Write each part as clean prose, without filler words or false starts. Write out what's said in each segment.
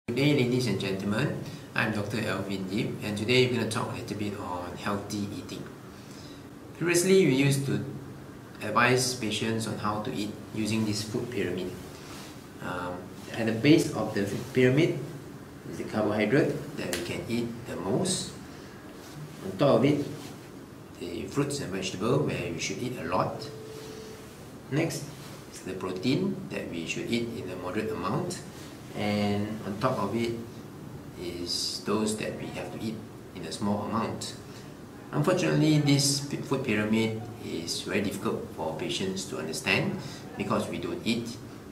Good day, ladies and gentlemen. I'm Dr. Elvind Yip, and today we're going to talk a little bit on healthy eating. Previously, we used to advise patients on how to eat using this food pyramid. At the base of the pyramid is the carbohydrate that we can eat the most. On top of it, the fruits and vegetables where we should eat a lot. Next is the protein that we should eat in a moderate amount. And on top of it is those that we have to eat in a small amount. Unfortunately, this food pyramid is very difficult for patients to understand because we don't eat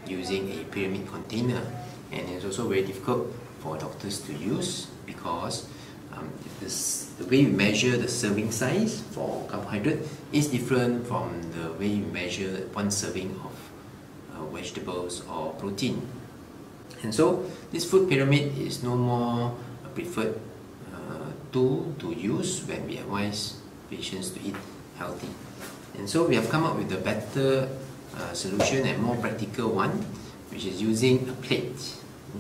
using a pyramid container, and it's also very difficult for doctors to use because the way we measure the serving size for carbohydrate is different from the way we measure one serving of vegetables or protein. And so this food pyramid is no more a preferred tool to use when we advise patients to eat healthy. And so we have come up with a better solution and more practical one, which is using a plate.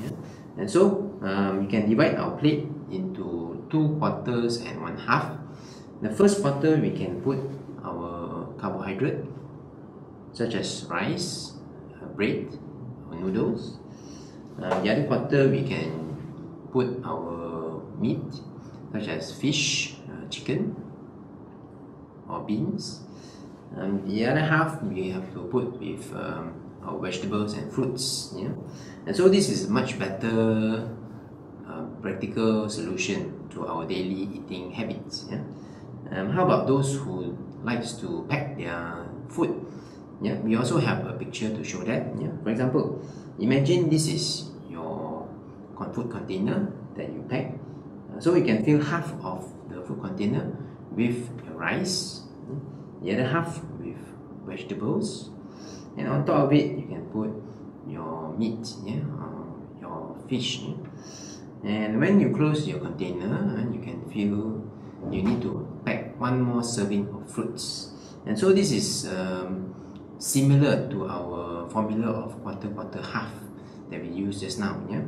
Yeah? And so we can divide our plate into 2 quarters and 1/2. The first quarter we can put our carbohydrate such as rice, bread or noodles. The other quarter we can put our meat such as fish, chicken or beans. The other half we have to put with our vegetables and fruits. Yeah? And so this is a much better practical solution to our daily eating habits. Yeah? How about those who likes to pack their food? Yeah? We also have a picture to show that. Yeah? For example, imagine this is your food container that you pack. So you can fill half of the food container with your rice, the other half with vegetables, and on top of it you can put your meat, yeah, your fish. Yeah? And when you close your container, you can feel you need to pack 1 more serving of fruits. And so this is similar to our formula of quarter, half that we used just now. Yeah?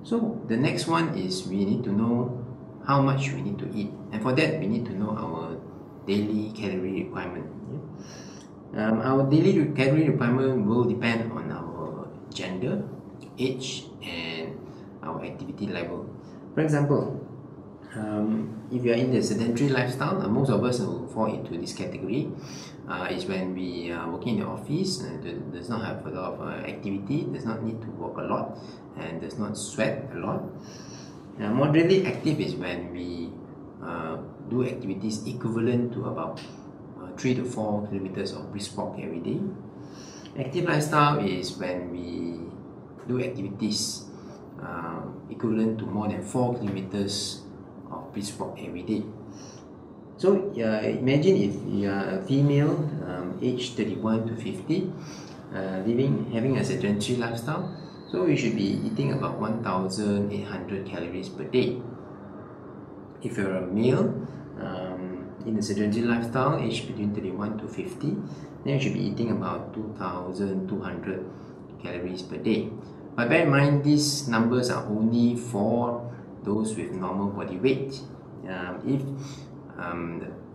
So the next one is we need to know how much we need to eat, and for that we need to know our daily calorie requirement. Yeah? Our daily calorie requirement will depend on our gender, age, and our activity level. For example, if you are in the sedentary lifestyle, most of us will fall into this category. Is when we are working in the office and does not have a lot of activity, does not need to walk a lot, and does not sweat a lot. Moderately active is when we do activities equivalent to about 3 to 4 kilometers of brisk walk every day. Active lifestyle is when we do activities equivalent to more than 4 kilometers of brisk walk every day. So imagine if you are a female, aged 31 to 50, having a sedentary lifestyle. So you should be eating about 1,800 calories per day. If you're a male in a sedentary lifestyle, aged between 31 to 50, then you should be eating about 2,200 calories per day. But bear in mind, these numbers are only for those with normal body weight. If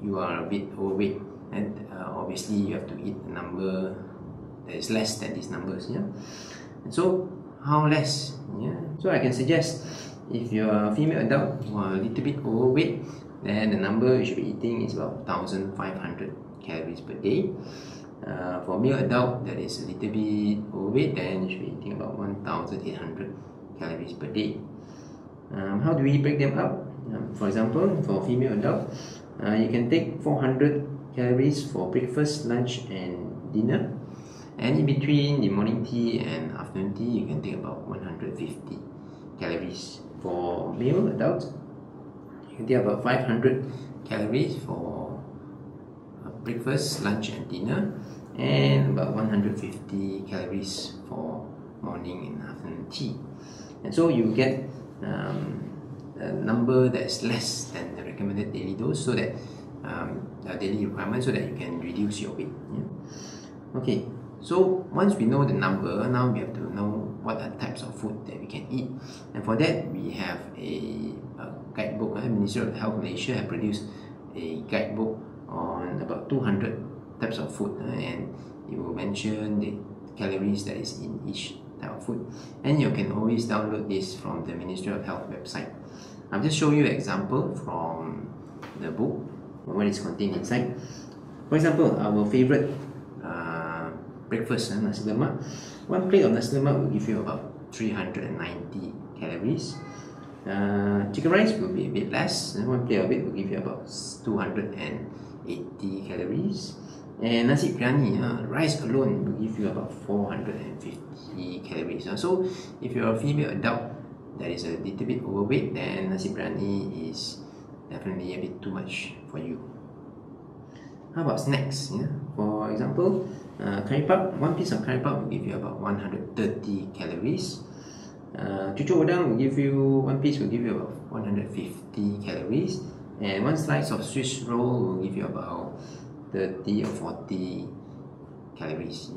you are a bit overweight, and obviously you have to eat a number that is less than these numbers. Yeah? And so how less? Yeah? So I can suggest if you are a female adult who are a little bit overweight, then the number you should be eating is about 1,500 calories per day. For male adult that is a little bit overweight, then you should be eating about 1,800 calories per day. How do we break them up? For example, for female adult, you can take 400 calories for breakfast, lunch and dinner, and in between the morning tea and afternoon tea you can take about 150 calories. For male adults, you can take about 500 calories for breakfast, lunch and dinner, and about 150 calories for morning and afternoon tea. And so you get a number that's less than the recommended daily dose, so that daily requirement, so that you can reduce your weight. Yeah? Okay, So once we know the number, now we have to know what are types of food that we can eat. And for that, we have a guidebook. Ministry of Health Malaysia have produced a guidebook on about 200 types of food, and it will mention the calories that is in each type of food. And you can always download this from the Ministry of Health website. I'll just show you an example from the book, what is contained inside. For example, our favorite breakfast, nasi lemak. One plate of nasi lemak will give you about 390 calories. Chicken rice will be a bit less. One plate of it will give you about 280 calories. And nasi biryani, rice alone will give you about 450 calories. So if you're a female adult that is a little bit overweight, then nasi biryani is definitely a bit too much for you. How about snacks? For example, curry puff. One piece of curry puff will give you about 130 calories. Cucuk udang will give you, one piece will give you about 150 calories. And one slice of Swiss roll will give you about 30 or 40 calories.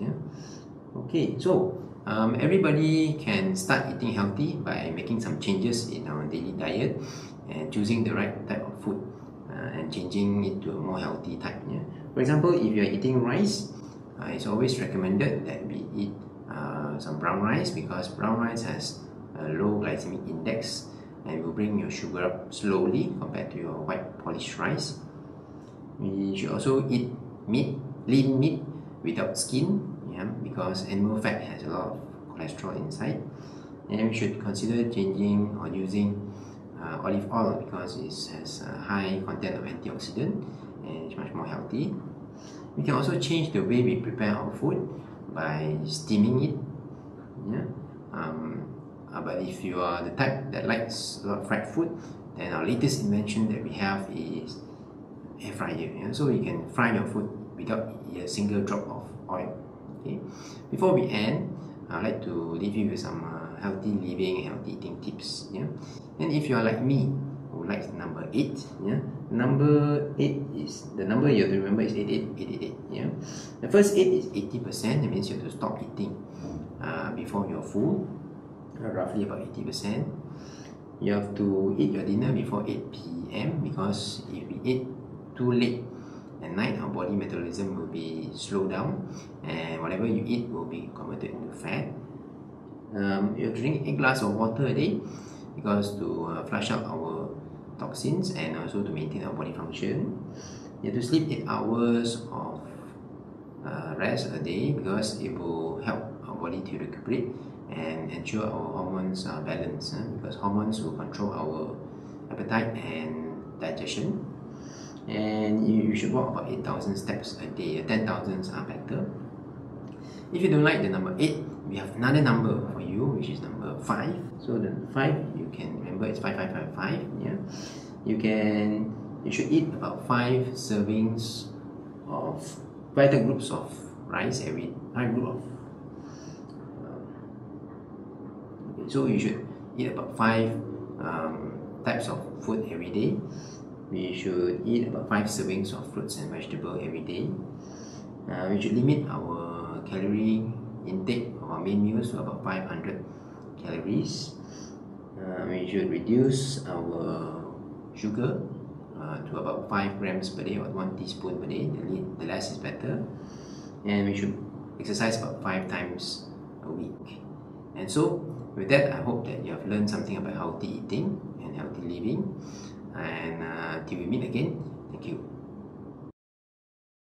Okay, so everybody can start eating healthy by making some changes in our daily diet and choosing the right type of food and changing it to a more healthy type. For example, if you are eating rice, it's always recommended that we eat some brown rice, because brown rice has a low glycemic index and will bring your sugar up slowly compared to your white polished rice. We should also eat meat, lean meat without skin, because animal fat has a lot of cholesterol inside. And we should consider changing or using olive oil, because it has a high content of antioxidant and it's much more healthy. We can also change the way we prepare our food by steaming it. But if you are the type that likes a lot of fried food, then our latest invention that we have is air fryer. So you can fry your food without a single drop of oil. Okay. Before we end, I'd like to leave you with some healthy living and healthy eating tips. And if you are like me, who likes the number 8, number 8 is, the number you have to remember is 88888. The first 8 is 80%. That means you have to stop eating before you're full, roughly about 80%. You have to eat your dinner before 8 p.m. because if we eat too late at night, our body metabolism will be slowed down, and whatever you eat will be converted into fat. You have to drink 8 glasses of water a day, because to flush out our toxins and also to maintain our body function. You have to sleep 8 hours of rest a day, because it will help our body to recuperate and ensure our hormones are balanced, because hormones will control our appetite and digestion. And you should walk about 8,000 steps a day. 10,000 are better. If you don't like the number 8, we have another number for you, which is number 5. So the 5, you can remember, it's 5555. You should eat about 5 servings of 5 groups of rice every 5 group of. So you should eat about 5 types of food every day. We should eat about 5 servings of fruits and vegetables every day. We should limit our calorie intake of our main meals to about 500 calories. We should reduce our sugar to about 5 grams per day, or 1 teaspoon per day. The less is better. And we should exercise about 5 times a week. And so, with that, I hope that you have learned something about healthy eating and healthy living. And till we meet again, thank you.